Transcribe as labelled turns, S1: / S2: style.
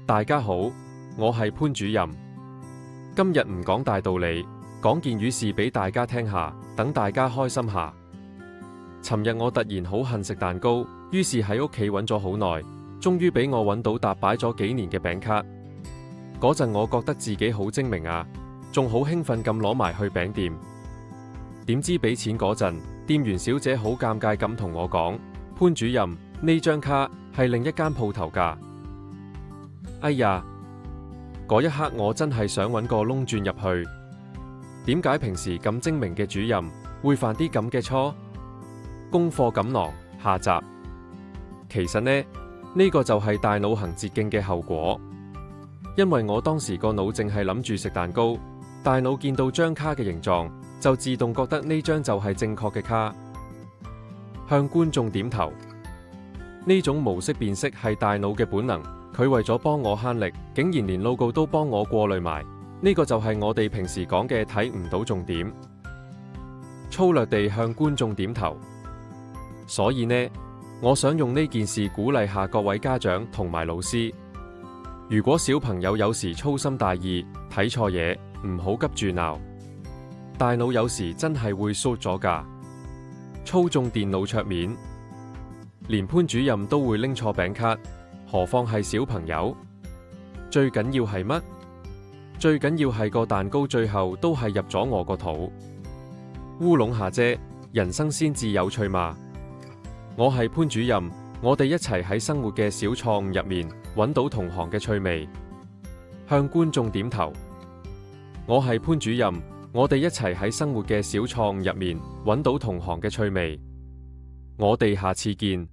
S1: 大家好，我係潘主任。今日唔講大道理，講件語事俾大家聽下，等大家開心下。尋日我突然好恨食蛋糕，於是喺屋企揾咗好耐，終於俾我揾到沓擺咗幾年嘅餅卡。嗰陣我覺得自己好精明啊，仲好興奮咁攞埋去餅店。點知俾錢嗰陣，店員小姐好尷尬咁同我講：潘主任，呢張卡係另一間鋪頭㗎。哎呀，嗰一刻我真係想揾個窿鑽入去。點解平時咁精明嘅主任會犯啲咁嘅錯？功課錦囊下集。其實呢個就係大腦行捷徑嘅後果。因為我當時個腦淨係諗住食蛋糕，大腦見到張卡嘅形狀，就自動覺得呢張就係正確嘅卡。向觀眾點頭。呢種模式辨識係大腦嘅本能，佢為咗幫我慳力，竟然連 logo 都幫我過濾埋。呢個就係我哋平時講嘅睇唔到重點。粗略地向觀眾點頭。所以我想用呢件事鼓勵下各位家長同埋老師。如果小朋友有時粗心大意，睇錯嘢，唔好急住鬧。大腦有時真係會 short 咗㗎。操縱電腦桌面，連潘主任都會拎錯餅卡，何況係小朋友？最緊要係乜？最緊要係個蛋糕最後都係入咗我個肚。烏龍下啫，人生先至有趣嘛。我係潘主任，我哋一齊喺生活嘅小錯誤入面揾到同行嘅趣味。向觀眾點頭。我係潘主任，我哋一齊喺生活嘅小錯誤入面揾到同行嘅趣味。我哋下次見。